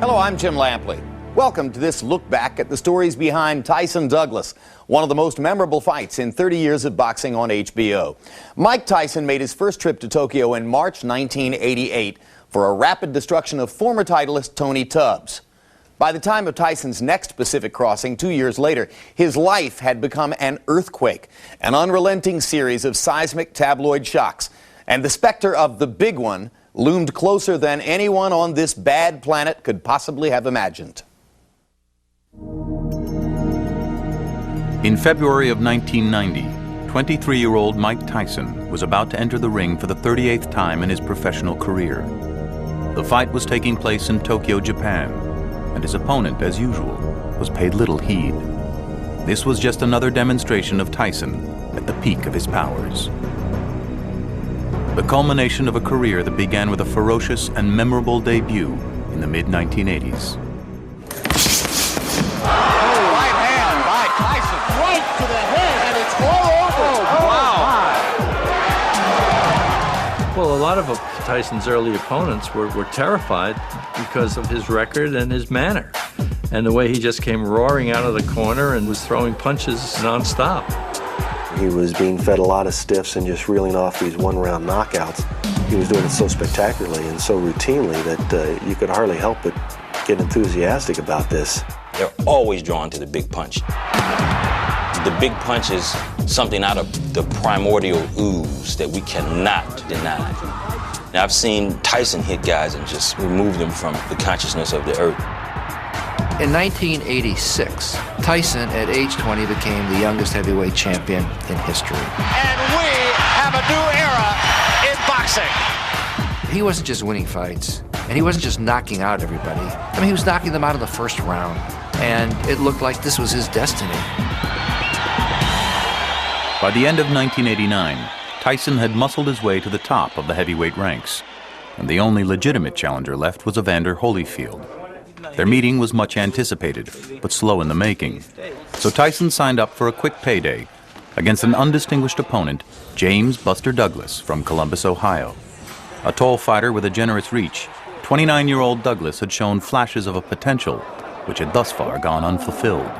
Hello, I'm Jim Lampley. Welcome to this look back at the stories behind Tyson Douglas, one of the most memorable fights in 30 years of boxing on HBO. Mike Tyson made his first trip to Tokyo in March 1988 for a rapid destruction of former titleist Tony Tubbs. By the time of Tyson's next Pacific crossing 2 years later, his life had become an earthquake, an unrelenting series of seismic tabloid shocks, and the specter of the big one loomed closer than anyone on this bad planet could possibly have imagined. In February of 1990, 23-year-old Mike Tyson was about to enter the ring for the 38th time in his professional career. The fight was taking place in Tokyo, Japan, and his opponent, as usual, was paid little heed. This was just another demonstration of Tyson at the peak of his powers. The culmination of a career that began with a ferocious and memorable debut in the mid-1980s. Right hand by Tyson. Right to the head, and it's all over. Oh, wow. Well, a lot of Tyson's early opponents were terrified because of his record and his manner, and the way he just came roaring out of the corner and was throwing punches nonstop. He was being fed a lot of stiffs and just reeling off these one-round knockouts. He was doing it so spectacularly and so routinely that you could hardly help but get enthusiastic about this. They're always drawn to the big punch. The big punch is something out of the primordial ooze that we cannot deny. Now, I've seen Tyson hit guys and just remove them from the consciousness of the earth. In 1986, Tyson, at age 20, became the youngest heavyweight champion in history. And we have a new era in boxing. He wasn't just winning fights, and he wasn't just knocking out everybody. I mean, he was knocking them out in the first round, and it looked like this was his destiny. By the end of 1989, Tyson had muscled his way to the top of the heavyweight ranks, and the only legitimate challenger left was Evander Holyfield. Their meeting was much anticipated, but slow in the making. So Tyson signed up for a quick payday against an undistinguished opponent, James Buster Douglas from Columbus, Ohio. A tall fighter with a generous reach, 29-year-old Douglas had shown flashes of a potential which had thus far gone unfulfilled.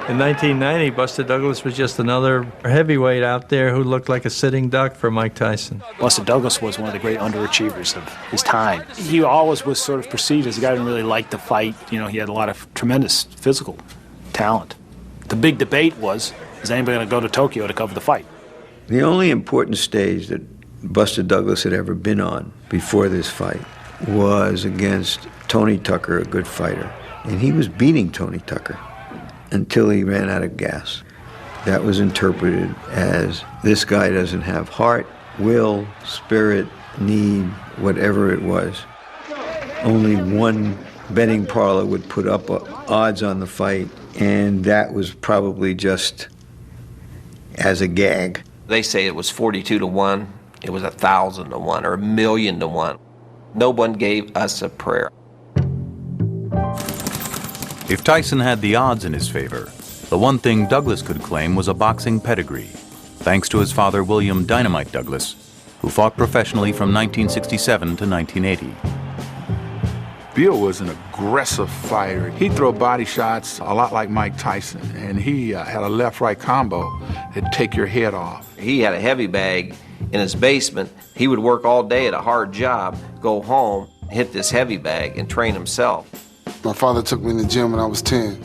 In 1990, Buster Douglas was just another heavyweight out there who looked like a sitting duck for Mike Tyson. Buster Douglas was one of the great underachievers of his time. He always was sort of perceived as a guy who didn't really like to fight. You know, he had a lot of tremendous physical talent. The big debate was, is anybody going to go to Tokyo to cover the fight? The only important stage that Buster Douglas had ever been on before this fight was against Tony Tucker, a good fighter. And he was beating Tony Tucker until he ran out of gas. That was interpreted as, this guy doesn't have heart, will, spirit, need, whatever it was. Only one betting parlor would put up odds on the fight, and that was probably just as a gag. They say it was 42 to 1, it was 1,000 to 1, or 1,000,000 to 1. No one gave us a prayer. If Tyson had the odds in his favor, the one thing Douglas could claim was a boxing pedigree, thanks to his father William Dynamite Douglas, who fought professionally from 1967 to 1980. Bill was an aggressive fighter. He'd throw body shots a lot like Mike Tyson, and he had a left-right combo that'd take your head off. He had a heavy bag in his basement. He would work all day at a hard job, go home, hit this heavy bag, and train himself. My father took me in the gym when I was 10.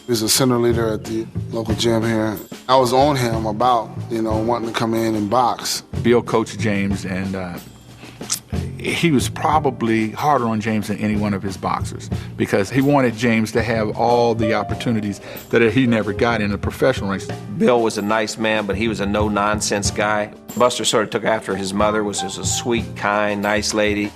He was a center leader at the local gym here. I was on him about, wanting to come in and box. Bill coached James, and he was probably harder on James than any one of his boxers because he wanted James to have all the opportunities that he never got in the professional ranks. Bill was a nice man, but he was a no-nonsense guy. Buster sort of took after his mother, was just a sweet, kind, nice lady.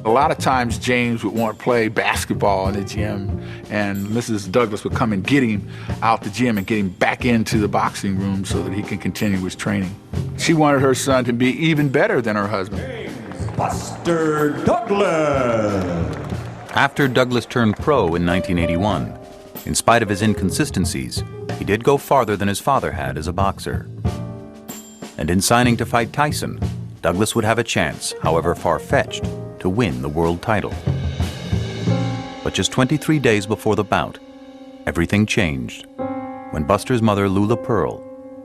A lot of times James would want to play basketball in the gym, and Mrs. Douglas would come and get him out the gym and get him back into the boxing room so that he can continue his training. She wanted her son to be even better than her husband. Buster Douglas. After Douglas turned pro in 1981, in spite of his inconsistencies, he did go farther than his father had as a boxer. And in signing to fight Tyson, Douglas would have a chance, however far-fetched, to win the world title. But just 23 days before the bout, everything changed when Buster's mother, Lula Pearl,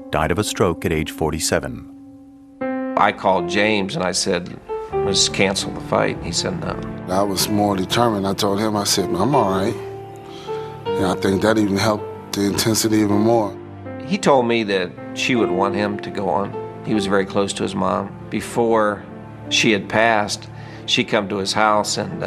died of a stroke at age 47. I called James and I said, let's cancel the fight. He said no. I was more determined. I told him, I said, I'm all right. And I think that even helped the intensity even more. He told me that she would want him to go on. He was very close to his mom. Before she had passed, she come to his house and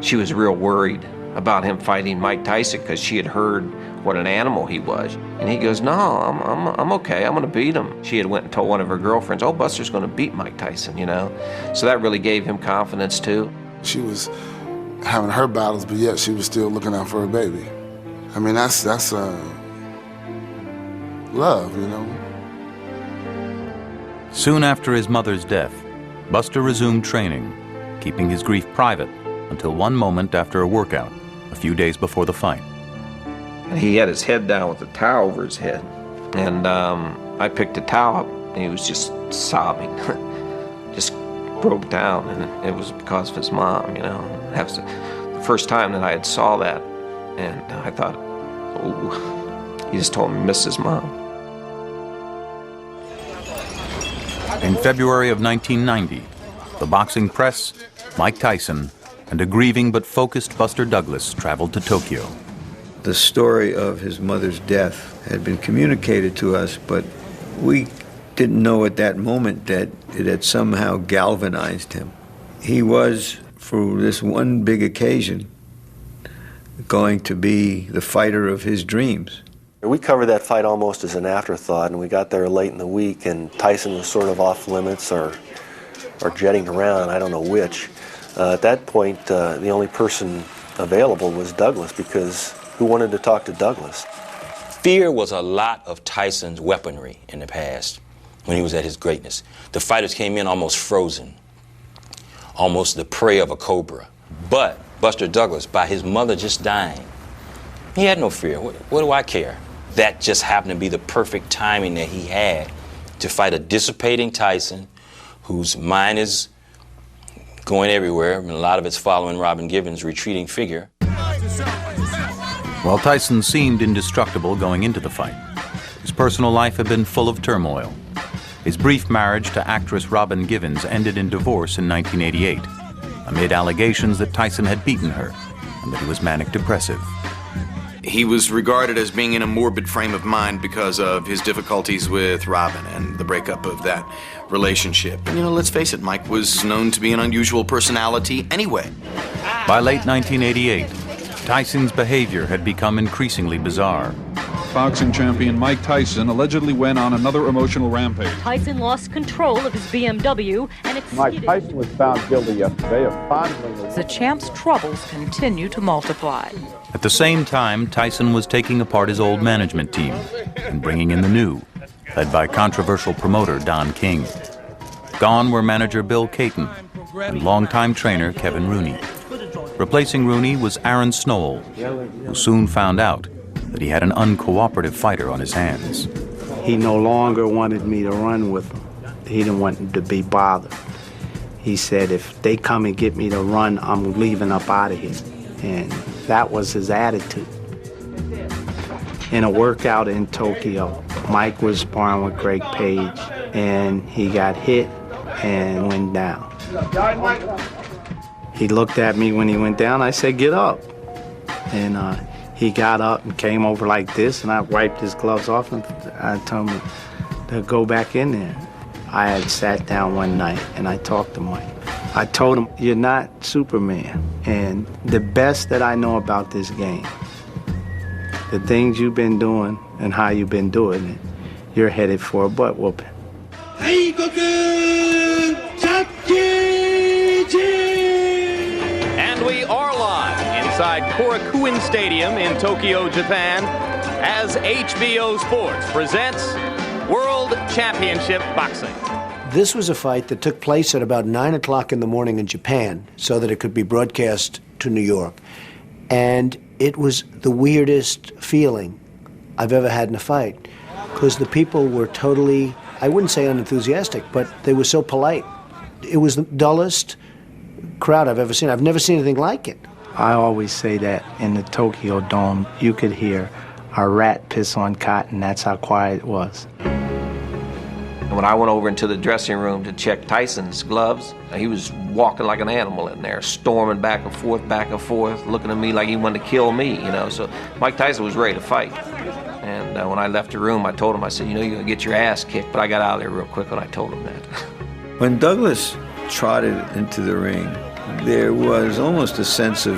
she was real worried about him fighting Mike Tyson because she had heard what an animal he was. And he goes, no, I'm okay, I'm gonna beat him. She had went and told one of her girlfriends, oh, Buster's gonna beat Mike Tyson, you know? So that really gave him confidence too. She was having her battles, but yet she was still looking out for her baby. I mean, that's love, you know? Soon after his mother's death, Buster resumed training, keeping his grief private until one moment after a workout, a few days before the fight. He had his head down with a towel over his head. And I picked a towel up and he was just sobbing. Just broke down, and it was because of his mom, you know. That was the first time that I had saw that, and I thought, oh, he just told me he missed his mom. In February of 1990, the boxing press, Mike Tyson, and a grieving but focused Buster Douglas traveled to Tokyo. The story of his mother's death had been communicated to us, but we didn't know at that moment that it had somehow galvanized him. He was, for this one big occasion, going to be the fighter of his dreams. We covered that fight almost as an afterthought, and we got there late in the week, and Tyson was sort of off limits or jetting around, I don't know which. At that point, the only person available was Douglas, because who wanted to talk to Douglas? Fear was a lot of Tyson's weaponry in the past when he was at his greatness. The fighters came in almost frozen, almost the prey of a cobra. But Buster Douglas, by his mother just dying, he had no fear. What do I care? That just happened to be the perfect timing that he had to fight a dissipating Tyson whose mind is going everywhere, and a lot of it's following Robin Givens' retreating figure. While Tyson seemed indestructible going into the fight, his personal life had been full of turmoil. His brief marriage to actress Robin Givens ended in divorce in 1988, amid allegations that Tyson had beaten her and that he was manic depressive. He was regarded as being in a morbid frame of mind because of his difficulties with Robin and the breakup of that relationship. And, you know, let's face it, Mike was known to be an unusual personality anyway. By late 1988, Tyson's behavior had become increasingly bizarre. Boxing champion Mike Tyson allegedly went on another emotional rampage. Tyson lost control of his BMW and it Mike Tyson was found guilty yesterday of fondling the champ's troubles continue to multiply. At the same time, Tyson was taking apart his old management team and bringing in the new, led by controversial promoter Don King. Gone were manager Bill Caton and longtime trainer Kevin Rooney. Replacing Rooney was Aaron Snowell, who soon found out that he had an uncooperative fighter on his hands. He no longer wanted me to run with him. He didn't want to be bothered. He said, if they come and get me to run, I'm leaving up out of here. And that was his attitude. In a workout in Tokyo, Mike was sparring with Greg Page, and he got hit and went down. He looked at me when he went down. I said, get up. And he got up and came over like this, and I wiped his gloves off, and I told him to go back in there. I had sat down one night, and I talked to Mike. I told him, you're not Superman, and the best that I know about this game, the things you've been doing and how you've been doing it, you're headed for a butt whooping. And we are live inside Korakuen Stadium in Tokyo, Japan, as HBO Sports presents World Championship Boxing. This was a fight that took place at about 9 o'clock in the morning in Japan so that it could be broadcast to New York. And it was the weirdest feeling I've ever had in a fight, because the people were totally, I wouldn't say unenthusiastic, but they were so polite. It was the dullest crowd I've ever seen. I've never seen anything like it. I always say that in the Tokyo Dome, you could hear a rat piss on cotton. That's how quiet it was. When I went over into the dressing room to check Tyson's gloves, he was walking like an animal in there, storming back and forth, looking at me like he wanted to kill me, you know. So Mike Tyson was ready to fight. And when I left the room, I told him, I said, you know, you're going to get your ass kicked. But I got out of there real quick when I told him that. When Douglas trotted into the ring, there was almost a sense of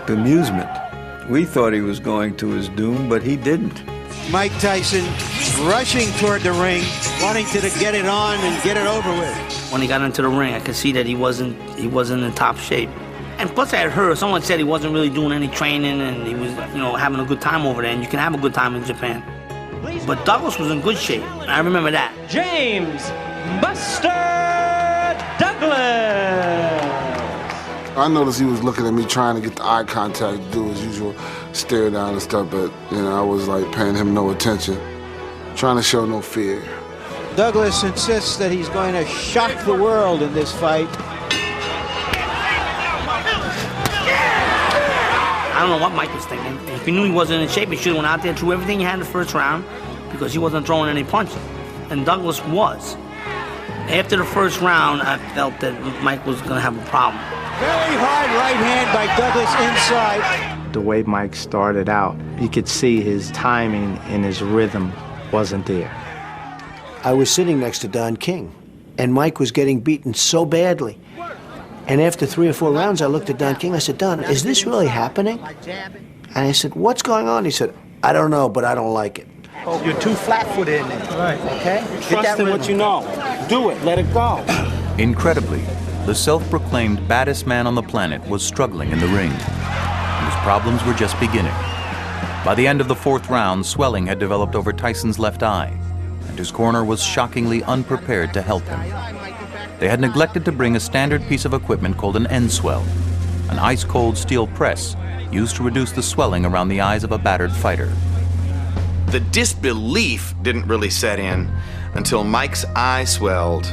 bemusement. We thought he was going to his doom, but he didn't. Mike Tyson rushing toward the ring, wanting to get it on and get it over with. When he got into the ring, I could see that he wasn't in top shape. And plus I had heard, someone said he wasn't really doing any training and he was, you know, having a good time over there, and you can have a good time in Japan. But Douglas was in good shape. I remember that. James Buster Douglas. I noticed he was looking at me trying to get the eye contact, do his usual stare down and stuff, but you know, I was like paying him no attention, trying to show no fear. Douglas insists that he's going to shock the world in this fight. I don't know what Mike was thinking. If he knew he wasn't in shape, he should have went out there and threw everything he had in the first round because he wasn't throwing any punches. And Douglas was. After the first round, I felt that Mike was going to have a problem. Very hard right hand by Douglas inside. The way Mike started out, you could see his timing and his rhythm wasn't there. I was sitting next to Don King, and Mike was getting beaten so badly. And after 3 or 4 rounds, I looked at Don King. I said, Don, is this really happening? And I said, what's going on? He said, I don't know, but I don't like it. Oh, you're too flat-footed in it. Right. Okay? Trust in what you know. Do it. Let it go. Incredibly, the self-proclaimed baddest man on the planet was struggling in the ring. His problems were just beginning. By the end of the 4th round, swelling had developed over Tyson's left eye, and his corner was shockingly unprepared to help him. They had neglected to bring a standard piece of equipment called an end swell, an ice-cold steel press used to reduce the swelling around the eyes of a battered fighter. The disbelief didn't really set in until Mike's eye swelled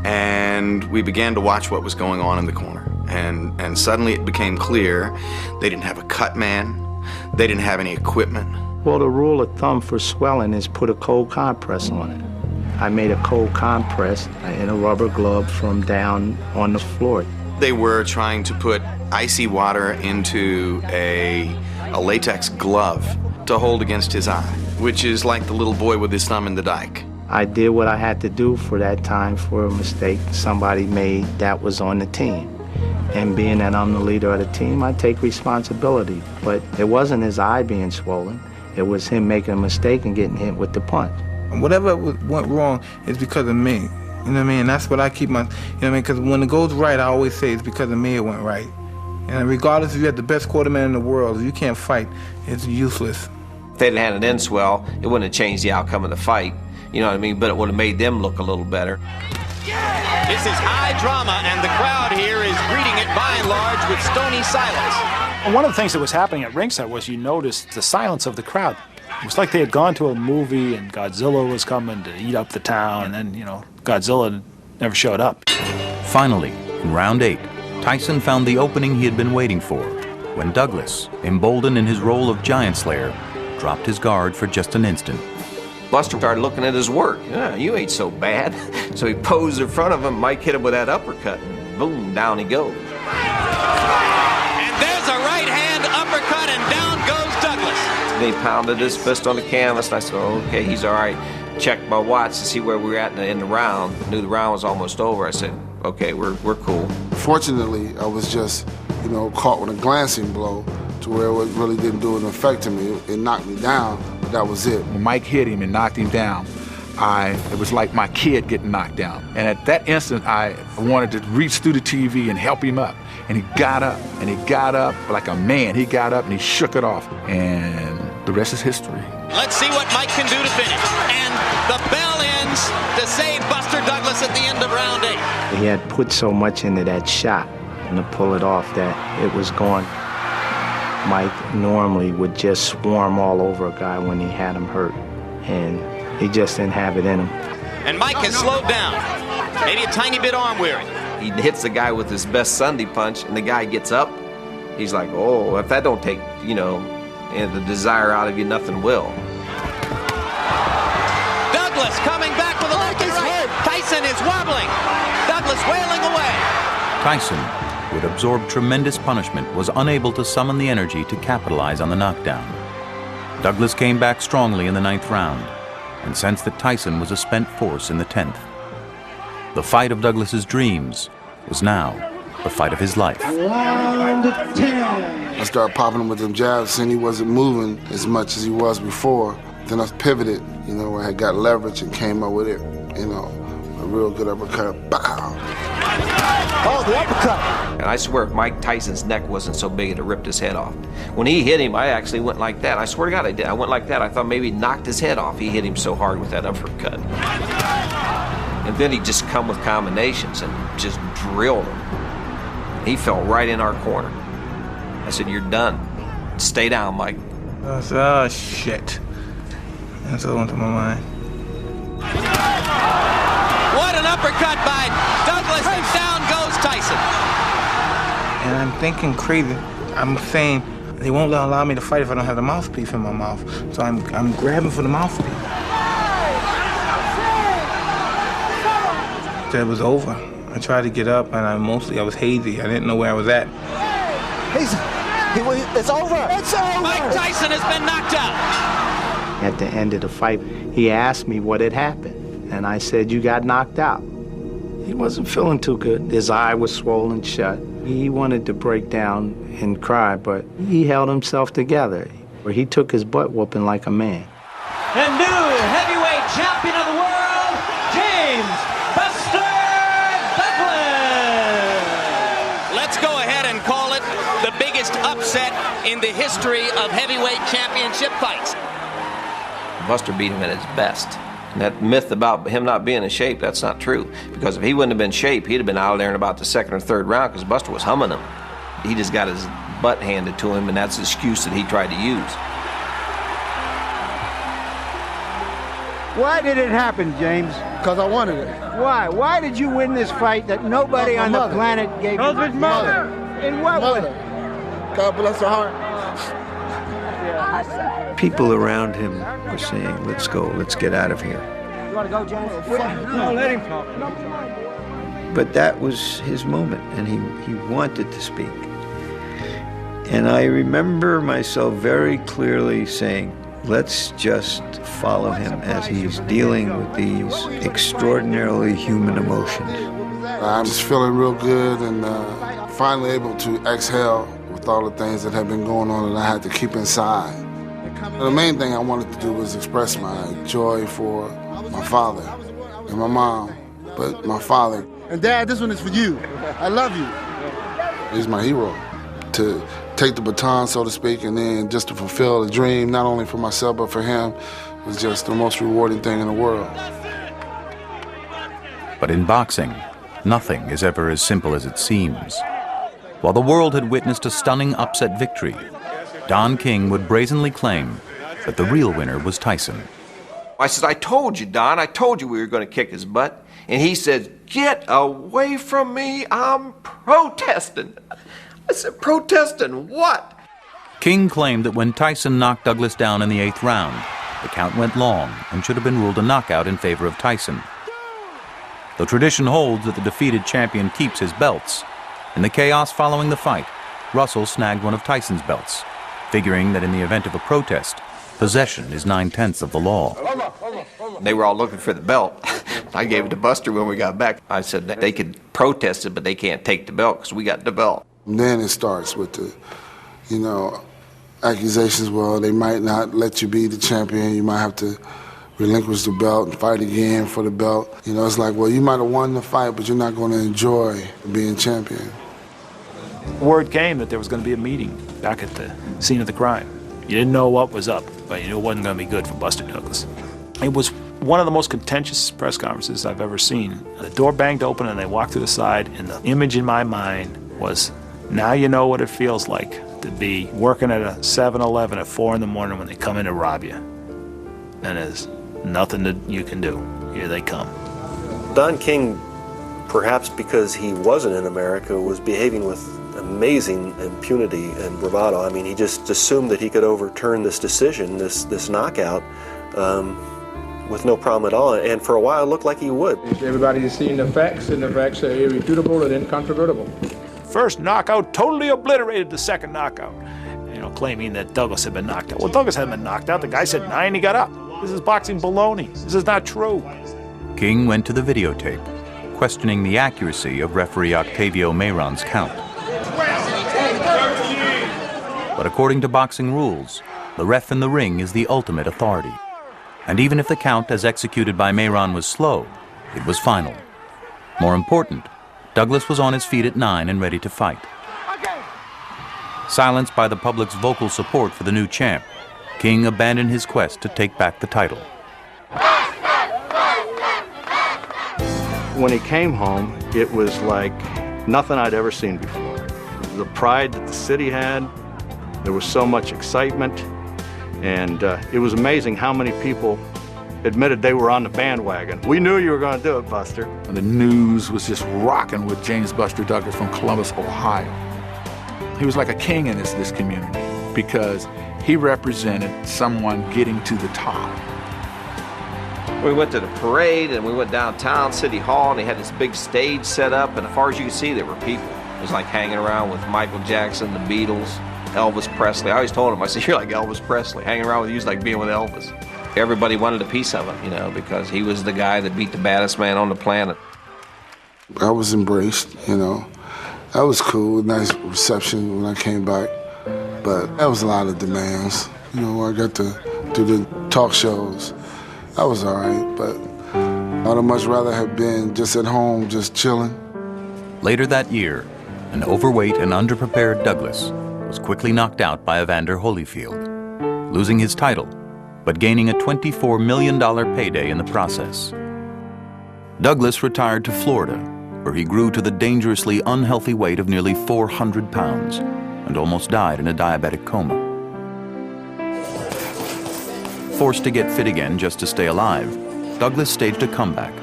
and we began to watch what was going on in the corner. And suddenly it became clear they didn't have a cut man, they didn't have any equipment. Well, the rule of thumb for swelling is put a cold compress on it. I made a cold compress in a rubber glove from down on the floor. They were trying to put icy water into a latex glove to hold against his eye, which is like the little boy with his thumb in the dike. I did what I had to do for that time for a mistake somebody made that was on the team. And being that I'm the leader of the team, I take responsibility. But it wasn't his eye being swollen. It was him making a mistake and getting hit with the punch. Whatever went wrong is because of me. You know what I mean? That's what I keep my, you know what I mean? Because when it goes right, I always say it's because of me it went right. And regardless if you have the best quarterman in the world, if you can't fight, it's useless. If they hadn't had an end swell, it wouldn't have changed the outcome of the fight. You know what I mean? But it would have made them look a little better. This is high drama, and the crowd here is greeting it by and large with stony silence. And one of the things that was happening at ringside was you noticed the silence of the crowd. It was like they had gone to a movie and Godzilla was coming to eat up the town, and then, you know, Godzilla never showed up. Finally, in round 8, Tyson found the opening he had been waiting for when Douglas, emboldened in his role of giant slayer, dropped his guard for just an instant. Buster started looking at his work. Yeah, you ain't so bad. So he posed in front of him. Mike hit him with that uppercut, and boom, down he goes. And there's a right hand uppercut, and down goes Douglas. And he pounded his fist on the canvas, and I said, oh, okay, he's all right. Checked my watch to see where we were at in the round. Knew the round was almost over. I said, okay, we're cool. Fortunately, I was just, you know, caught with a glancing blow to where it really didn't do an effect to me. It knocked me down, but that was it. When Mike hit him and knocked him down, it was like my kid getting knocked down. And at that instant, I wanted to reach through the TV and help him up. And he got up, like a man. He got up and he shook it off. And the rest is history. Let's see what Mike can do to finish. And the bell ends to save Buster Douglas at the end of round 8. He had put so much into that shot and to pull it off that it was gone. Mike normally would just swarm all over a guy when he had him hurt, and he just didn't have it in him. And Mike has slowed down, maybe a tiny bit arm weary. He hits the guy with his best Sunday punch, and the guy gets up, He's like, oh, if that don't take, you know, the desire out of you, nothing will. Douglas coming back with a left and right. Tyson is wobbling. Douglas wailing away. Tyson, who had absorbed tremendous punishment, was unable to summon the energy to capitalize on the knockdown. Douglas came back strongly in the 9th round and sensed that Tyson was a spent force in the 10th. The fight of Douglas's dreams was now the fight of his life. I started popping him with them jabs, seeing he wasn't moving as much as he was before. Then I pivoted, you know, I had got leverage and came up with it, you know, a real good uppercut. Bow! Oh, the uppercut! And I swear, if Mike Tyson's neck wasn't so big, it'd have ripped his head off. When he hit him, I actually went like that. I swear to God, I did. I went like that. I thought maybe he knocked his head off. He hit him so hard with that uppercut. And then he just come with combinations and just drilled him. He fell right in our corner. I said, you're done. Stay down, Mike. I said, oh, shit. That's what went to my mind. What an uppercut by Douglas, and down goes Tyson. And I'm thinking crazy. I'm saying they won't allow me to fight if I don't have the mouthpiece in my mouth. So I'm grabbing for the mouthpiece. It was over. I tried to get up, and I was hazy. I didn't know where I was at. It's over. It's over. Mike Tyson has been knocked out. At the end of the fight, he asked me what had happened, and I said, you got knocked out. He wasn't feeling too good. His eye was swollen shut. He wanted to break down and cry, but he held himself together. He took his butt whooping like a man. And new heavyweight champion of the world, James Buster Douglas. Let's go ahead and call it the biggest upset in the history of heavyweight championship fights. Buster beat him at his best. And that myth about him not being in shape, that's not true. Because if he wouldn't have been in shape, he'd have been out there in about the 2nd or 3rd round because Buster was humming him. He just got his butt handed to him, and that's the excuse that he tried to use. Why did it happen, James? Because I wanted it. Why? Why did you win this fight that nobody on the planet gave you? His mother. In what way? God bless her heart. People around him were saying, let's go, let's get out of here. You want to go, James? No, let him talk. But that was his moment, and he wanted to speak. And I remember myself very clearly saying, let's just follow him as he's dealing with these extraordinarily human emotions. I'm just feeling real good and finally able to exhale with all the things that have been going on that I had to keep inside. The main thing I wanted to do was express my joy for my father and my mom, but my father. And Dad, this one is for you. I love you. He's my hero. To take the baton, so to speak, and then just to fulfill a dream, not only for myself, but for him, was just the most rewarding thing in the world. But in boxing, nothing is ever as simple as it seems. While the world had witnessed a stunning upset victory, Don King would brazenly claim that the real winner was Tyson. I said, I told you, Don, I told you we were going to kick his butt. And he said, get away from me, I'm protesting. I said, protesting what? King claimed that when Tyson knocked Douglas down in the 8th round, the count went long and should have been ruled a knockout in favor of Tyson. Though tradition holds that the defeated champion keeps his belts, in the chaos following the fight, Russell snagged one of Tyson's belts, figuring that in the event of a protest, possession is 9/10 of the law. They were all looking for the belt. I gave it to Buster when we got back. I said that they could protest it, but they can't take the belt because we got the belt. And then it starts with the, accusations. Well, they might not let you be the champion. You might have to relinquish the belt and fight again for the belt. It's like, well, you might have won the fight, but you're not going to enjoy being champion. Word came that there was going to be a meeting back at the scene of the crime. You didn't know what was up, but you knew it wasn't going to be good for Buster Douglas. It was one of the most contentious press conferences I've ever seen. The door banged open and they walked to the side, and the image in my mind was, now you know what it feels like to be working at a 7-Eleven at 4 in the morning when they come in to rob you. And there's nothing that you can do. Here they come. Don King perhaps because he wasn't in America, was behaving with amazing impunity and bravado. I mean, he just assumed that he could overturn this decision, this knockout, with no problem at all. And for a while, it looked like he would. Everybody has seen the facts, and the facts are irrefutable and incontrovertible. First knockout totally obliterated the second knockout. Claiming that Douglas had been knocked out. Well, Douglas hadn't been knocked out. The guy said 9, he got up. This is boxing baloney. This is not true. King went to the videotape, questioning the accuracy of referee Octavio Mayron's count. But according to boxing rules, the ref in the ring is the ultimate authority. And even if the count as executed by Mayron was slow, it was final. More important, Douglas was on his feet at 9 and ready to fight. Silenced by the public's vocal support for the new champ, King abandoned his quest to take back the title. When he came home, it was like nothing I'd ever seen before. The pride that the city had, there was so much excitement, and it was amazing how many people admitted they were on the bandwagon. We knew you were going to do it, Buster. And the news was just rocking with James Buster Douglas from Columbus, Ohio. He was like a king in this community because he represented someone getting to the top. We went to the parade and we went downtown City Hall and they had this big stage set up, and as far as you could see there were people. It was like hanging around with Michael Jackson, the Beatles, Elvis Presley. I always told him, I said, you're like Elvis Presley. Hanging around with you is like being with Elvis. Everybody wanted a piece of him, because he was the guy that beat the baddest man on the planet. I was embraced, That was cool, nice reception when I came back. But that was a lot of demands. I got to do the talk shows. That was all right, but I'd much rather have been just at home, just chilling. Later that year, an overweight and underprepared Douglas was quickly knocked out by Evander Holyfield, losing his title, but gaining a $24 million payday in the process. Douglas retired to Florida, where he grew to the dangerously unhealthy weight of nearly 400 pounds and almost died in a diabetic coma. Forced to get fit again just to stay alive, Douglas staged a comeback,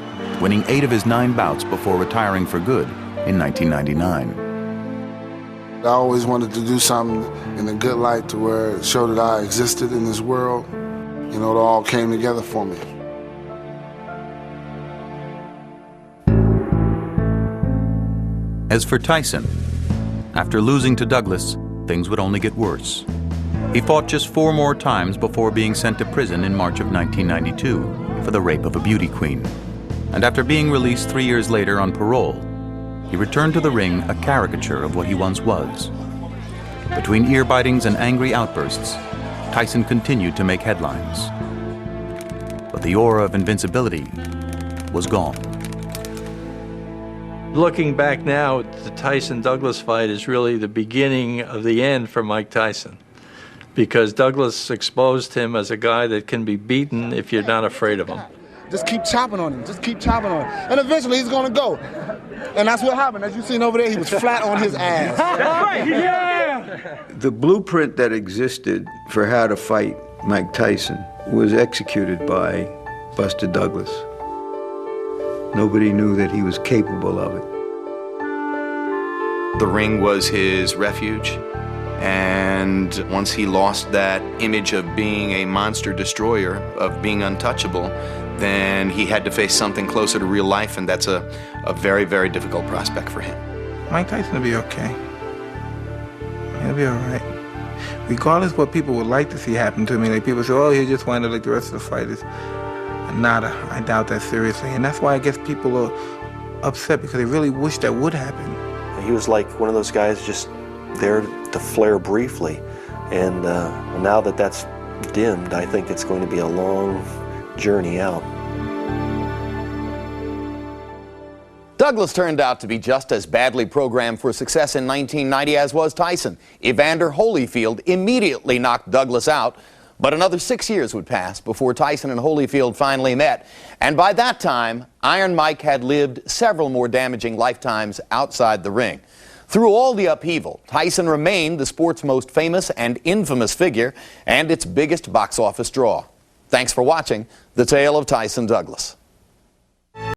winning 8 of his 9 bouts before retiring for good in 1999. I always wanted to do something in a good light to where it showed that I existed in this world. It all came together for me. As for Tyson, after losing to Douglas, things would only get worse. He fought just 4 more times before being sent to prison in March of 1992 for the rape of a beauty queen. And after being released 3 years later on parole, he returned to the ring a caricature of what he once was. Between ear bitings and angry outbursts, Tyson continued to make headlines. But the aura of invincibility was gone. Looking back now, the Tyson-Douglas fight is really the beginning of the end for Mike Tyson, because Douglas exposed him as a guy that can be beaten if you're not afraid of him. Just keep chopping on him. Just keep chopping on him. And eventually he's going to go. And that's what happened. As you seen over there, he was flat on his ass. Yeah! The blueprint that existed for how to fight Mike Tyson was executed by Buster Douglas. Nobody knew that he was capable of it. The ring was his refuge, and once he lost that image of being a monster destroyer, of being untouchable, then he had to face something closer to real life, and that's a very, very difficult prospect for him. Mike Tyson will be okay. He'll be all right. Regardless of what people would like to see happen to me, like people say, oh, he'll just wind up like the rest of the fighters. Nada. I doubt that seriously. And that's why I guess people are upset, because they really wish that would happen. He was like one of those guys just there to flare briefly. And now that that's dimmed, I think it's going to be a long journey out. Douglas turned out to be just as badly programmed for success in 1990 as was Tyson. Evander Holyfield immediately knocked Douglas out, but another 6 years would pass before Tyson and Holyfield finally met. And by that time, Iron Mike had lived several more damaging lifetimes outside the ring. Through all the upheaval, Tyson remained the sport's most famous and infamous figure and its biggest box office draw. Thanks for watching The Tale of Tyson Douglas.